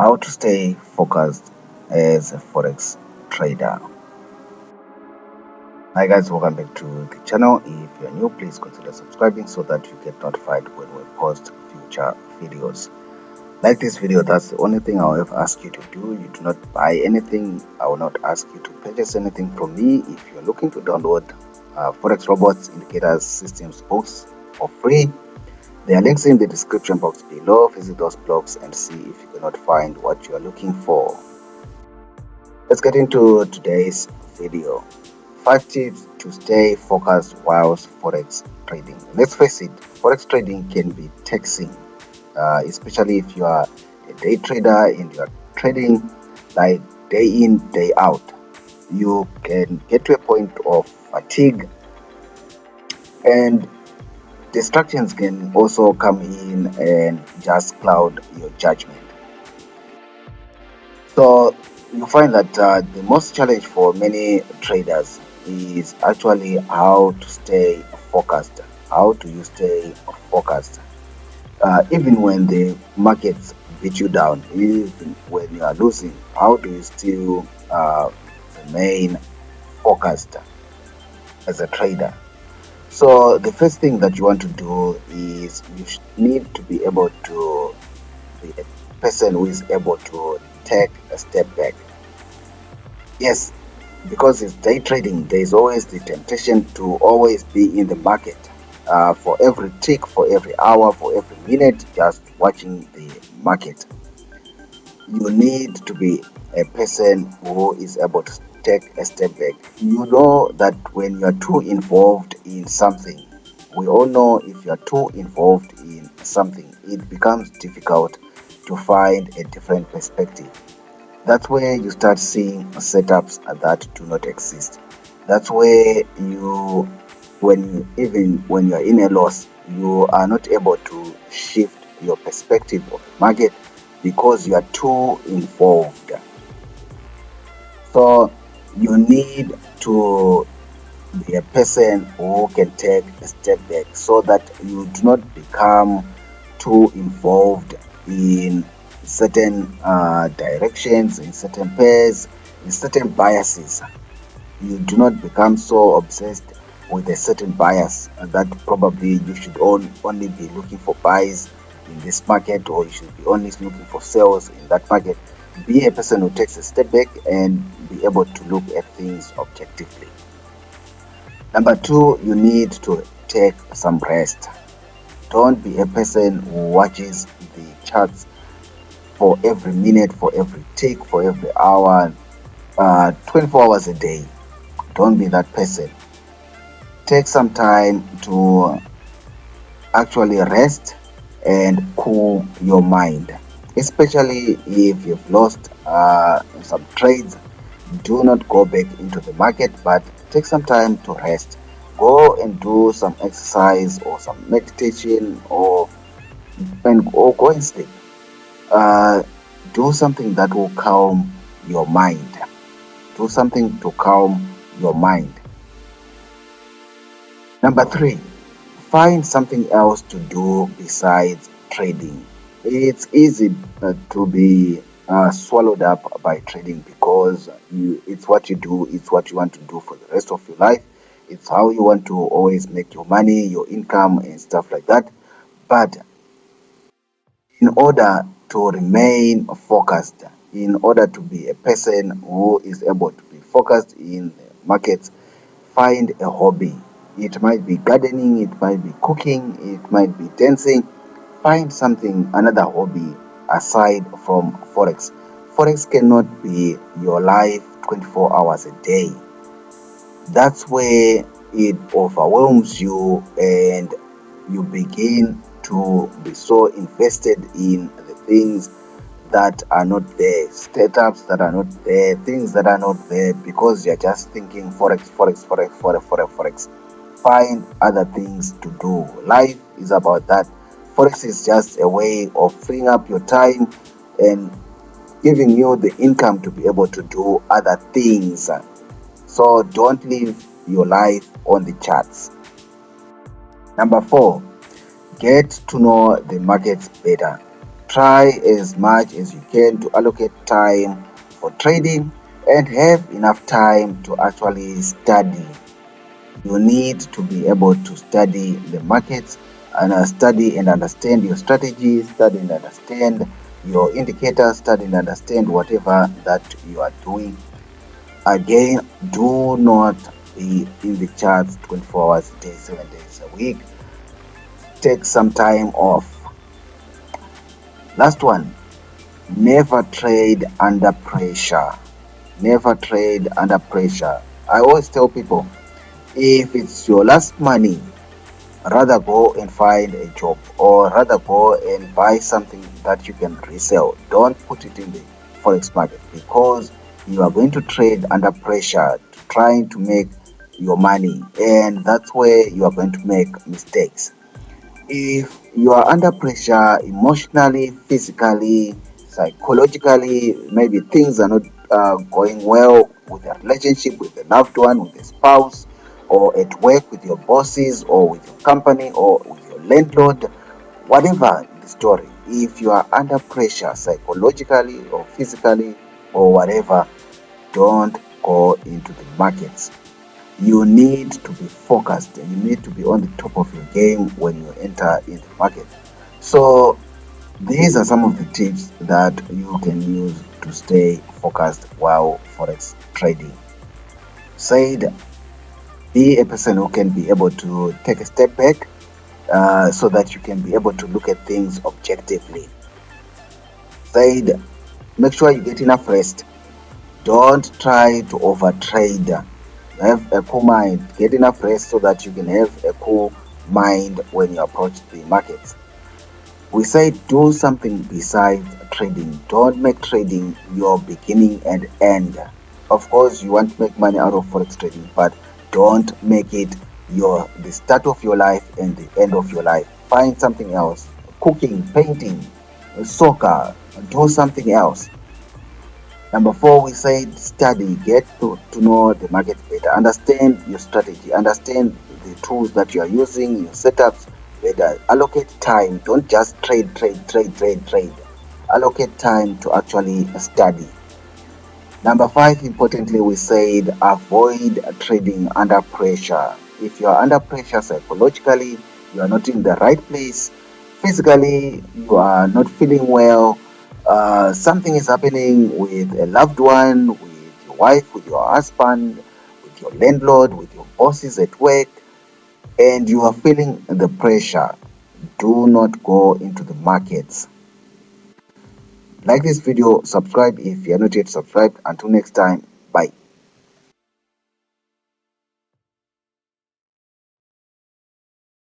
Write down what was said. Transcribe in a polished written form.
How to stay focused as a forex trader. Hi guys, welcome back to the channel. If you're new, please consider subscribing so that you get notified when we post future videos. Like this video, that's the only thing I'll ever ask you to do. You do not buy anything. I will not ask you to purchase anything from me. If you're looking to download forex robots, indicators, systems, books for free, there are links in the description box below. Visit those blogs and see if you cannot find what you are looking for. Let's get into today's video. 5 tips to stay focused whilst forex trading. Let's face it, forex trading can be taxing, especially if you are a day trader and you are trading like day in, day out. You can get to a point of fatigue, and distractions can also come in and just cloud your judgment. So you find that the most challenge for many traders is actually how to stay focused. How do you stay focused? Even when the markets beat you down, even when you are losing, how do you still remain focused as a trader? So the first thing that you want to do is you need to be able to be a person who is able to take a step back. Yes, because it's day trading, there is always the temptation to always be in the market, for every tick, for every hour, for every minute, just watching the market. You need to be a person who is able to take a step back. You know that when you are too involved in something, we all know if you are too involved in something, it becomes difficult to find a different perspective. That's where you start seeing setups that do not exist. That's where when you are in a loss, you are not able to shift your perspective of the market because you are too involved. So you need to be a person who can take a step back so that you do not become too involved in certain directions, in certain pairs, in certain biases. You do not become so obsessed with a certain bias that probably you should only be looking for buys in this market, or you should be only looking for sales in that market. Be a person who takes a step back and be able to look at things objectively. Number two, you need to take some rest. Don't be a person who watches the charts for every minute, for every tick, for every hour, 24 hours a day. Don't be that person. Take some time to actually rest and cool your mind, especially if you've lost some trades. Do not go back into the market, but take some time to rest. Go and do some exercise or some meditation, or go and sleep. Do something that will calm your mind. Do something to calm your mind. Number three, find something else to do besides trading. It's easy to be swallowed up by trading because it's what you do, it's what you want to do for the rest of your life. It's how you want to always make your money, your income, and stuff like that. But in order to remain focused, in order to be a person who is able to be focused in the markets, find a hobby. It might be gardening, it might be cooking, it might be dancing. Find something, another hobby aside from forex. Forex cannot be your life 24 hours a day. That's where it overwhelms you and you begin to be so invested in the things that are not there, startups that are not there, things that are not there, because you're just thinking forex, forex, forex, forex, forex, forex. Find other things to do. Life is about that. Forex is just a way of freeing up your time and giving you the income to be able to do other things. So don't live your life on the charts. Number four, get to know the markets better. Try as much as you can to allocate time for trading and have enough time to actually study. You need to be able to study the markets and study and understand your strategy, study and understand your indicators, study and understand whatever that you are doing. Again, do not be in the charts 24 hours a day, 7 days a week. Take some time off. Last one, never trade under pressure. Never trade under pressure. I always tell people, if it's your last money, rather go and find a job, or rather go and buy something that you can resell. Don't put it in the forex market, because you are going to trade under pressure, trying to make your money, and that's where you are going to make mistakes. If you are under pressure emotionally, physically, psychologically, maybe things are not going well with a relationship, with a loved one, with a spouse, or at work with your bosses, or with your company, or with your landlord, whatever the story, if you are under pressure psychologically or physically or whatever, don't go into the markets. You need to be focused and you need to be on the top of your game when you enter in the market. So these are some of the tips that you can use to stay focused while forex trading. Said, be a person who can be able to take a step back so that you can be able to look at things objectively. Said, make sure you get enough rest. Don't try to overtrade. Have a cool mind. Get enough rest so that you can have a cool mind when you approach the markets. We say do something besides trading. Don't make trading your beginning and end. Of course, you want to make money out of forex trading, but don't make it the start of your life and the end of your life. Find something else. Cooking, painting, soccer, do something else. Number 4, we said study, get to know the market better, understand your strategy, understand the tools that you are using, your setups better, allocate time, don't just trade. Allocate time to actually study. Number 5, importantly, we said avoid trading under pressure. If you are under pressure psychologically, you are not in the right place, physically, you are not feeling well, something is happening with a loved one, with your wife, with your husband, with your landlord, with your bosses at work, and you are feeling the pressure, do not go into the markets. Like this video, subscribe if you are not yet subscribed. Until next time, bye.